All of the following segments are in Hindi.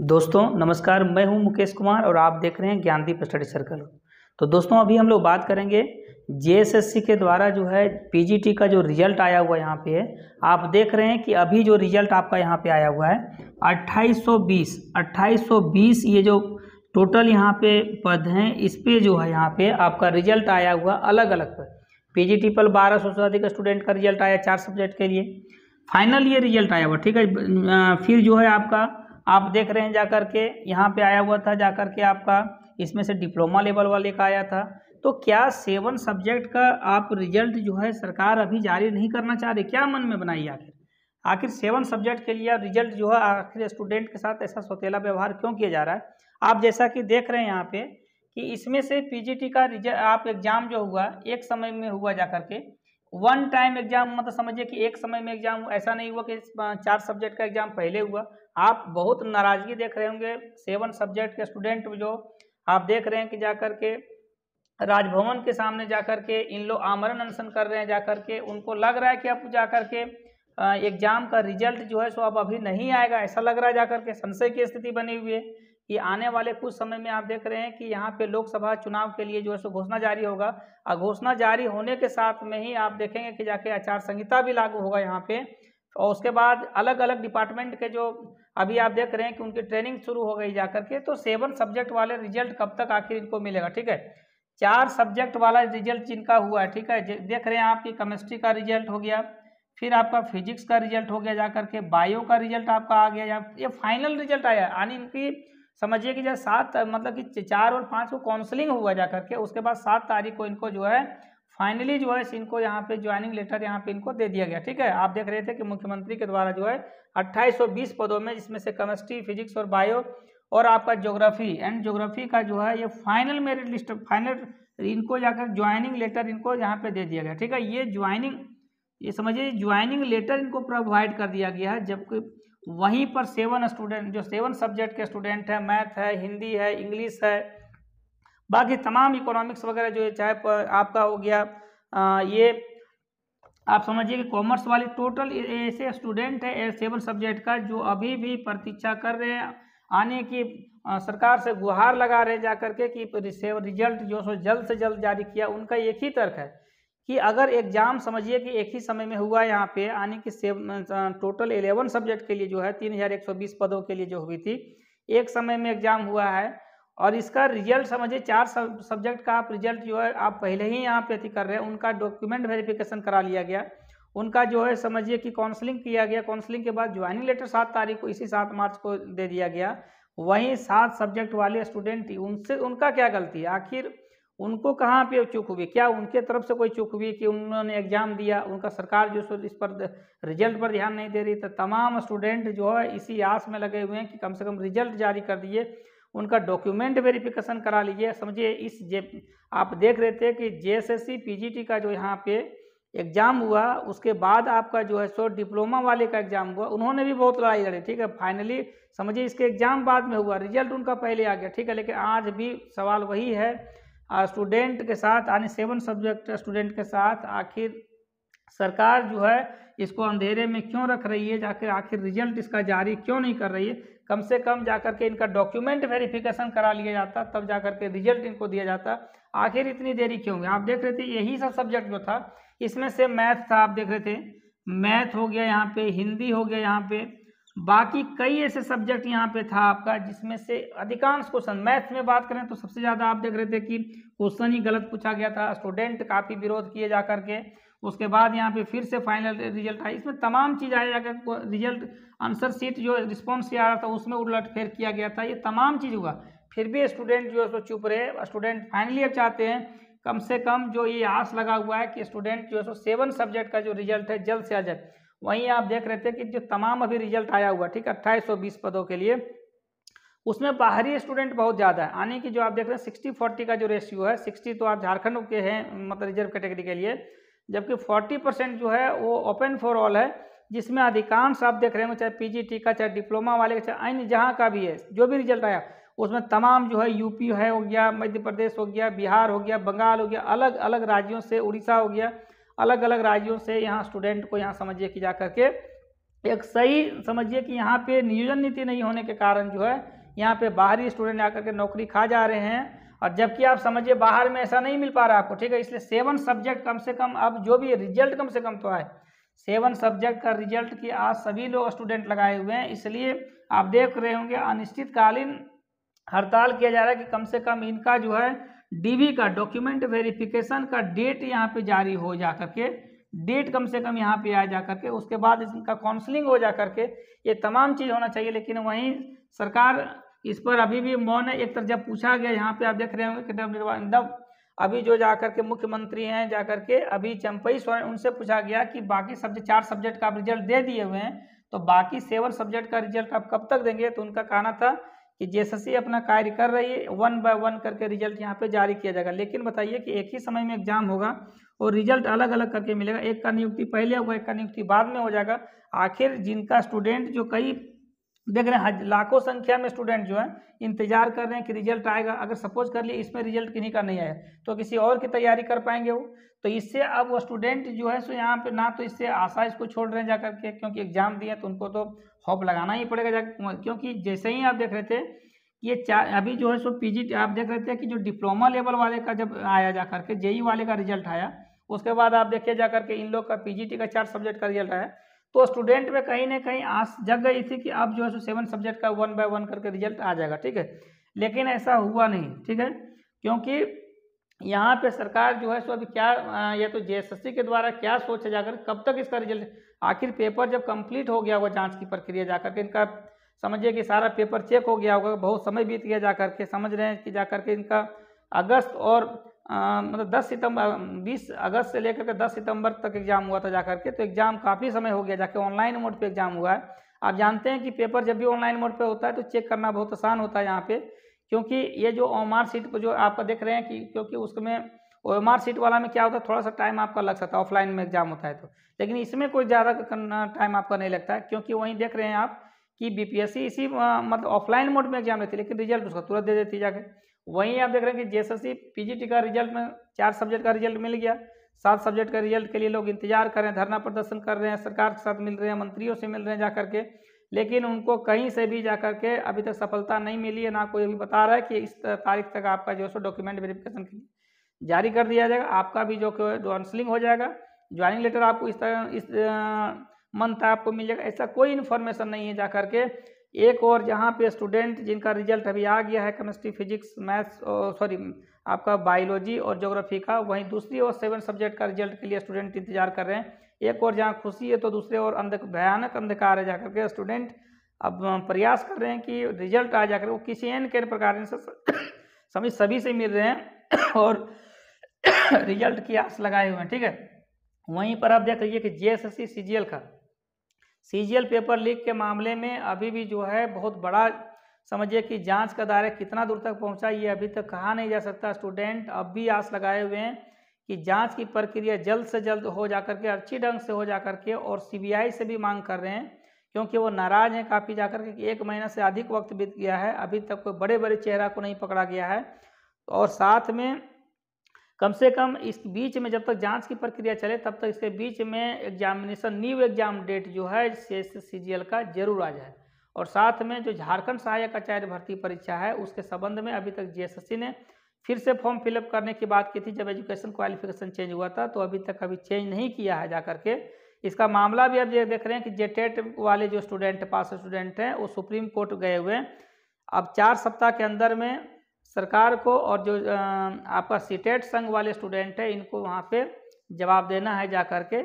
दोस्तों नमस्कार, मैं हूं मुकेश कुमार और आप देख रहे हैं ज्ञानदीप स्टडी सर्कल। तो दोस्तों अभी हम लोग बात करेंगे जेएसएससी के द्वारा जो है पीजीटी का जो रिजल्ट आया हुआ यहाँ पे है। आप देख रहे हैं कि अभी जो रिजल्ट आपका यहाँ पे आया हुआ है 2820 ये जो टोटल यहाँ पे पद हैं, इस पे जो है यहाँ पे आपका रिजल्ट आया हुआ अलग अलग पर। पीजीटी पर 1200 से अधिक स्टूडेंट का रिजल्ट आया 4 सब्जेक्ट के लिए। फाइनल ये रिजल्ट आया हुआ, ठीक है। फिर जो है आपका आप देख रहे हैं जाकर के यहाँ पे आया हुआ था, जाकर के आपका इसमें से डिप्लोमा लेवल वाले का आया था। तो क्या 7 सब्जेक्ट का आप रिजल्ट जो है सरकार अभी जारी नहीं करना चाह रही? क्या मन में बनाई आखिर 7 सब्जेक्ट के लिए रिजल्ट जो है आखिर स्टूडेंट के साथ ऐसा सौतेला व्यवहार क्यों किया जा रहा है? आप जैसा कि देख रहे हैं यहाँ पे कि इसमें से पीजीटी का रिजल्ट आप एग्जाम जो हुआ एक समय में हुआ जाकर के वन टाइम एग्जाम, मतलब समझिए कि एक समय में एग्जाम, ऐसा नहीं हुआ कि 4 सब्जेक्ट का एग्जाम पहले हुआ। आप बहुत नाराजगी देख रहे होंगे 7 सब्जेक्ट के स्टूडेंट जो आप देख रहे हैं कि जाकर के राजभवन के सामने जाकर के इन लोग आमरण अनशन कर रहे हैं। जाकर के उनको लग रहा है कि अब जाकर के एग्जाम का रिजल्ट जो है सो अब अभी नहीं आएगा, ऐसा लग रहा है। जाकर के संशय की स्थिति बनी हुई है कि आने वाले कुछ समय में आप देख रहे हैं कि यहाँ पे लोकसभा चुनाव के लिए जो है सो घोषणा जारी होगा और घोषणा जारी होने के साथ में ही आप देखेंगे कि जाके आचार संहिता भी लागू होगा यहाँ पे। और उसके बाद अलग अलग डिपार्टमेंट के जो अभी आप देख रहे हैं कि उनकी ट्रेनिंग शुरू हो गई जाकर के। तो 7 सब्जेक्ट वाले रिजल्ट कब तक आखिर इनको मिलेगा? ठीक है, 4 सब्जेक्ट वाला रिजल्ट जिनका हुआ है, ठीक है, देख रहे हैं आपकी केमिस्ट्री का रिजल्ट हो गया, फिर आपका फिजिक्स का रिजल्ट हो गया, जाकर के बायो का रिजल्ट आपका आ गया, ये फाइनल रिजल्ट आया। यानी इनकी समझिए कि जैसे 7 मतलब कि 4 और 5 को काउंसलिंग हुआ जाकर के, उसके बाद 7 तारीख को इनको जो है फाइनली जो है इनको यहाँ पे ज्वाइनिंग लेटर यहाँ पे इनको दे दिया गया। ठीक है, आप देख रहे थे कि मुख्यमंत्री के द्वारा जो है 2820 पदों में, जिसमें से केमिस्ट्री, फिजिक्स और बायो और आपका ज्योग्राफी का जो है ये फाइनल मेरिट लिस्ट, फाइनल इनको जाकर ज्वाइनिंग लेटर इनको यहाँ पे दे दिया गया। ठीक है, ये ज्वाइनिंग, ये समझिए ज्वाइनिंग लेटर इनको प्रोवाइड कर दिया गया है। जबकि वहीं पर 7 स्टूडेंट जो 7 सब्जेक्ट के स्टूडेंट हैं, मैथ है, हिंदी है, इंग्लिश है, बाकी तमाम इकोनॉमिक्स वगैरह जो है, चाहे आपका हो गया ये आप समझिए कि कॉमर्स वाले टोटल ऐसे स्टूडेंट है 7 सब्जेक्ट का जो अभी भी प्रतीक्षा कर रहे हैं आने की, सरकार से गुहार लगा रहे जाकर के कि रिजल्ट जो सो जल्द से जल्द जारी किया। उनका एक ही तर्क है कि अगर एग्जाम समझिए कि एक ही समय में हुआ यहाँ पे आने की टोटल 11 सब्जेक्ट के लिए जो है 3120 पदों के लिए जो हुई थी, एक समय में एग्जाम हुआ है और इसका रिजल्ट समझिए 4 सब्जेक्ट का आप रिजल्ट जो है आप पहले ही यहाँ पे कर रहे हैं। उनका डॉक्यूमेंट वेरिफिकेशन करा लिया गया, उनका जो है समझिए कि काउंसलिंग किया गया, काउंसलिंग के बाद ज्वाइनिंग लेटर 7 तारीख को, इसी 7 मार्च को दे दिया गया। वहीं 7 सब्जेक्ट वाले स्टूडेंट, उनसे उनका क्या गलती है? आखिर उनको कहाँ पे चूक हुई? क्या उनके तरफ से कोई चूक हुई कि उन्होंने एग्जाम दिया, उनका सरकार जो इस पर रिजल्ट पर ध्यान नहीं दे रही? तो तमाम स्टूडेंट जो है इसी आस में लगे हुए हैं कि कम से कम रिजल्ट जारी कर दिए, उनका डॉक्यूमेंट वेरिफिकेशन करा लीजिए। समझिए आप देख रहे थे कि जेएसएससी पीजीटी का जो यहाँ पे एग्जाम हुआ, उसके बाद आपका जो है सो डिप्लोमा वाले का एग्जाम हुआ, उन्होंने भी बहुत लड़ाई लड़ी। ठीक है, फाइनली समझिए इसके एग्जाम बाद में हुआ, रिजल्ट उनका पहले आ गया। ठीक है, लेकिन आज भी सवाल वही है स्टूडेंट के साथ, यानी 7 सब्जेक्ट स्टूडेंट के साथ आखिर सरकार जो है इसको अंधेरे में क्यों रख रही है? जाकर आखिर रिजल्ट इसका जारी क्यों नहीं कर रही है? कम से कम जाकर के इनका डॉक्यूमेंट वेरिफिकेशन करा लिया जाता, तब जाकर के रिजल्ट इनको दिया जाता। आखिर इतनी देरी क्यों हुई? आप देख रहे थे यही सब सब्जेक्ट जो था, इसमें से मैथ था, आप देख रहे थे मैथ हो गया यहाँ पे, हिंदी हो गया यहाँ पे, बाकी कई ऐसे सब्जेक्ट यहाँ पे था आपका जिसमें से अधिकांश क्वेश्चन, मैथ में बात करें तो सबसे ज़्यादा आप देख रहे थे कि क्वेश्चन ही गलत पूछा गया था, स्टूडेंट काफ़ी विरोध किए जा करके। उसके बाद यहाँ पे फिर से फाइनल रिजल्ट आया, इसमें तमाम चीज़ आया जाकर, रिजल्ट आंसर शीट जो रिस्पॉन्स आ रहा था उसमें उलटफेर किया गया था, ये तमाम चीज़ हुआ। फिर भी स्टूडेंट जो है सो चुप रहे। स्टूडेंट फाइनली अब चाहते हैं कम से कम, जो ये आस लगा हुआ है कि स्टूडेंट जो है सो 7 सब्जेक्ट का जो रिजल्ट है जल्द से जल्द। वहीं आप देख रहे थे कि जो तमाम अभी रिजल्ट आया हुआ, ठीक है, 2820 पदों के लिए, उसमें बाहरी स्टूडेंट बहुत ज़्यादा है। आने की जो आप देख रहे हैं 60-40 का जो रेशियो है, 60 तो आप झारखंड के हैं मतलब रिजर्व कैटेगरी के लिए, जबकि 40% जो है वो ओपन फॉर ऑल है, जिसमें अधिकांश आप देख रहे हैं चाहे पीजीटी का, चाहे डिप्लोमा वाले का, चाहे अन्य जहाँ का भी है जो भी रिजल्ट आया, उसमें तमाम जो है यूपी है हो गया, मध्य प्रदेश हो गया, बिहार हो गया, बंगाल हो गया, अलग अलग राज्यों से, उड़ीसा हो गया, अलग अलग राज्यों से यहाँ स्टूडेंट को यहाँ समझिए कि जा करके एक सही समझिए कि यहाँ पे नियोजन नीति नहीं होने के कारण जो है यहाँ पे बाहरी स्टूडेंट आकर के नौकरी खा जा रहे हैं, और जबकि आप समझिए बाहर में ऐसा नहीं मिल पा रहा आपको, ठीक है। इसलिए 7 सब्जेक्ट कम से कम, अब जो भी रिजल्ट कम से कम तो आए, 7 सब्जेक्ट का रिजल्ट की आज सभी लोग स्टूडेंट लगाए हुए हैं। इसलिए आप देख रहे होंगे अनिश्चितकालीन हड़ताल किया जा रहा है कि कम से कम इनका जो है डीवी का, डॉक्यूमेंट वेरिफिकेशन का डेट यहाँ पे जारी हो जा करके, डेट कम से कम यहाँ पे आ जा करके, उसके बाद इनका काउंसलिंग हो जा करके, ये तमाम चीज़ होना चाहिए। लेकिन वहीं सरकार इस पर अभी भी मौन है। एक तरफ जब पूछा गया, यहाँ पे आप देख रहे होंगे कि अभी जो जाकर के मुख्यमंत्री हैं जाकर के अभी चंपई सोरेन, उनसे पूछा गया कि बाकी सब्जेक्ट 4 सब्जेक्ट का आप रिजल्ट दे दिए हुए हैं, तो बाकी 7 सब्जेक्ट का रिजल्ट आप कब तक देंगे। तो उनका कहना था कि जेएसएससी अपना कार्य कर रही है, 1 बाय 1 करके रिजल्ट यहाँ पे जारी किया जाएगा। लेकिन बताइए कि एक ही समय में एग्जाम होगा और रिजल्ट अलग अलग करके मिलेगा, एक का नियुक्ति पहले होगा, एक का नियुक्ति बाद में हो जाएगा। आखिर जिनका स्टूडेंट जो कई देख रहे हैं, लाखों संख्या में स्टूडेंट जो है इंतजार कर रहे हैं कि रिजल्ट आएगा, अगर सपोज कर लिए इसमें रिजल्ट किन्हीं का नहीं आया तो किसी और की तैयारी कर पाएंगे वो। तो इससे अब वो स्टूडेंट जो है सो यहाँ पे ना तो इससे आशा इसको छोड़ रहे हैं जाकर के, क्योंकि एग्जाम दिए तो उनको तो होप लगाना ही पड़ेगा जाकर, क्योंकि जैसे ही आप देख रहे थे ये अभी जो है सो पीजी आप देख रहे थे कि जो डिप्लोमा लेवल वाले का जब आया जा करके, जेई वाले का रिजल्ट आया, उसके बाद आप देखिए जा करके इन लोग का पीजीटी का 4 सब्जेक्ट का रिजल्ट आया, तो स्टूडेंट में कहीं ना कहीं आस जग गई थी कि अब जो है सो 7 सब्जेक्ट का 1 बाय 1 करके रिजल्ट आ जाएगा, ठीक है। लेकिन ऐसा हुआ नहीं, ठीक है, क्योंकि यहाँ पे सरकार जो है सो अभी क्या, या तो जेएसएससी के द्वारा क्या सोचा जाकर कब तक इसका रिजल्ट, आखिर पेपर जब कंप्लीट हो गया होगा जांच की प्रक्रिया जाकर के, इनका समझिए कि सारा पेपर चेक हो गया होगा, बहुत समय बीत गया जाकर के, समझ रहे हैं कि जाकर के इनका अगस्त और मतलब 10 सितंबर 20 अगस्त से लेकर के 10 सितंबर तक एग्जाम हुआ था जाकर के, तो एग्जाम काफ़ी समय हो गया जाके ऑनलाइन मोड पे एग्जाम हुआ है। आप जानते हैं कि पेपर जब भी ऑनलाइन मोड पे होता है तो चेक करना बहुत आसान होता है यहाँ पे, क्योंकि ये जो ओएमआर सीट पर जो आपका देख रहे हैं कि क्योंकि उसमें ओएमआर सीट वाला में क्या होता है, थोड़ा सा टाइम आपका लग सकता है ऑफलाइन में एग्जाम होता है तो, लेकिन इसमें कोई ज़्यादा टाइम आपका नहीं लगता है, क्योंकि वहीं देख रहे हैं आप कि बीपीएससी इसी मतलब ऑफलाइन मोड में एग्जाम लेती है, लेकिन रिजल्ट उसका तुरंत दे देती जाके। वहीं आप देख रहे हैं कि जेएसएससी पीजीटी का रिजल्ट में 4 सब्जेक्ट का रिजल्ट मिल गया, 7 सब्जेक्ट का रिजल्ट के लिए लोग इंतजार कर रहे हैं, धरना प्रदर्शन कर रहे हैं, सरकार के साथ मिल रहे हैं, मंत्रियों से मिल रहे हैं जाकर के, लेकिन उनको कहीं से भी जाकर के अभी तक सफलता नहीं मिली है। ना कोई अभी बता रहा है कि इस तारीख तक आपका जो है डॉक्यूमेंट वेरिफिकेशन के लिए जारी कर दिया जाएगा, आपका भी जो काउंसलिंग हो जाएगा, ज्वाइनिंग लेटर आपको इस मंथ आपको मिल जाएगा, ऐसा कोई इन्फॉर्मेशन नहीं है जाकर के। एक और जहाँ पे स्टूडेंट जिनका रिजल्ट अभी आ गया है केमिस्ट्री, फिजिक्स, मैथ्स, सॉरी आपका बायोलॉजी और ज्योग्राफी का, वहीं दूसरी और 7 सब्जेक्ट का रिजल्ट के लिए स्टूडेंट इंतजार कर रहे हैं। एक और जहाँ खुशी है तो दूसरे और भयानक अंधकार है जाकर के, स्टूडेंट अब प्रयास कर रहे हैं कि रिजल्ट आ जाकर वो किसी न किसी प्रकार से सभी से मिल रहे हैं और रिजल्ट की आस लगाए हुए हैं, ठीक है। वहीं पर आप देख लीजिए कि जेएसएससी सीजीएल पेपर लीक के मामले में अभी भी जो है बहुत बड़ा समझिए कि जांच का दायरा कितना दूर तक पहुंचा ये अभी तक कहा नहीं जा सकता। स्टूडेंट अब भी आस लगाए हुए हैं कि जांच की प्रक्रिया जल्द से जल्द हो जाकर के, अच्छी ढंग से हो जाकर के, और सीबीआई से भी मांग कर रहे हैं क्योंकि वो नाराज हैं काफ़ी जाकर के, 1 महीना से अधिक वक्त बीत गया है, अभी तक कोई बड़े बड़े चेहरा को नहीं पकड़ा गया है। और साथ में कम से कम इस बीच में जब तक जांच की प्रक्रिया चले तब तक इसके बीच में एग्जामिनेशन न्यू एग्जाम डेट जो है सीजीएल का जरूर आ जाए। और साथ में जो झारखंड सहायक आचार्य भर्ती परीक्षा है उसके संबंध में अभी तक जेएसएससी ने फिर से फॉर्म फिलअप करने की बात की थी जब एजुकेशन क्वालिफिकेशन चेंज हुआ था, तो अभी तक चेंज नहीं किया है जाकर के। इसका मामला भी अब ये देख रहे हैं कि जेटेट वाले जो स्टूडेंट पास स्टूडेंट हैं वो सुप्रीम कोर्ट गए हुए हैं। अब 4 सप्ताह के अंदर में सरकार को और जो आपका सीटेट संघ वाले स्टूडेंट है इनको वहाँ पे जवाब देना है जा कर के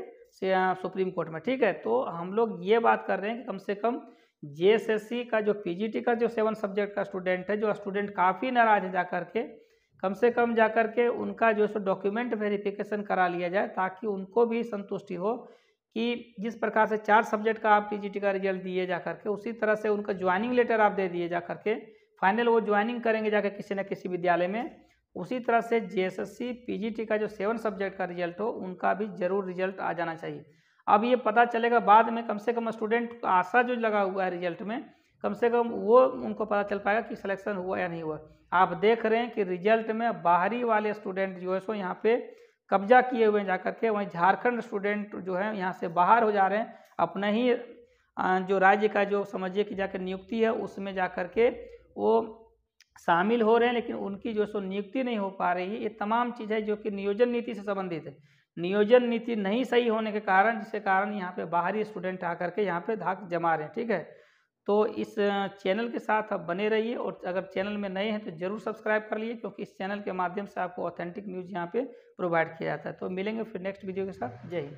सुप्रीम कोर्ट में, ठीक है। तो हम लोग ये बात कर रहे हैं कि कम से कम जेएसएससी का जो पीजीटी का जो 7 सब्जेक्ट का स्टूडेंट है, जो स्टूडेंट काफ़ी नाराज है जा कर के, कम से कम जा कर के उनका जो है डॉक्यूमेंट वेरिफिकेशन करा लिया जाए ताकि उनको भी संतुष्टि हो कि जिस प्रकार से 4 सब्जेक्ट का आप पीजीटी का रिजल्ट दिए जा करके उसी तरह से उनका ज्वाइनिंग लेटर आप दे दिए जा करके, फाइनल वो ज्वाइनिंग करेंगे जाकर किसी न किसी विद्यालय में, उसी तरह से जेएसएससी पीजीटी का जो 7 सब्जेक्ट का रिजल्ट हो उनका भी जरूर रिजल्ट आ जाना चाहिए। अब ये पता चलेगा बाद में, कम से कम स्टूडेंट को आशा जो लगा हुआ है रिजल्ट में, कम से कम वो उनको पता चल पाएगा कि सिलेक्शन हुआ या नहीं हुआ। आप देख रहे हैं कि रिजल्ट में बाहरी वाले स्टूडेंट जो है सो यहाँ पे कब्जा किए हुए हैं जाकर के, वहीं झारखंड स्टूडेंट जो है यहाँ से बाहर हो जा रहे हैं, अपने ही जो राज्य का जो समझिए कि जाकर नियुक्ति है उसमें जा कर के वो शामिल हो रहे हैं, लेकिन उनकी जो सो नियुक्ति नहीं हो पा रही है। ये तमाम चीज़ें जो कि नियोजन नीति से संबंधित है, नियोजन नीति नहीं सही होने के कारण, जिसके कारण यहाँ पे बाहरी स्टूडेंट आकर के यहाँ पे धाक जमा रहे हैं। ठीक है, तो इस चैनल के साथ आप बने रहिए, और अगर चैनल में नए हैं तो ज़रूर सब्सक्राइब कर लिए, क्योंकि इस चैनल के माध्यम से आपको ऑथेंटिक न्यूज़ यहाँ पे प्रोवाइड किया जाता है। तो मिलेंगे फिर नेक्स्ट वीडियो के साथ। जय हिंद।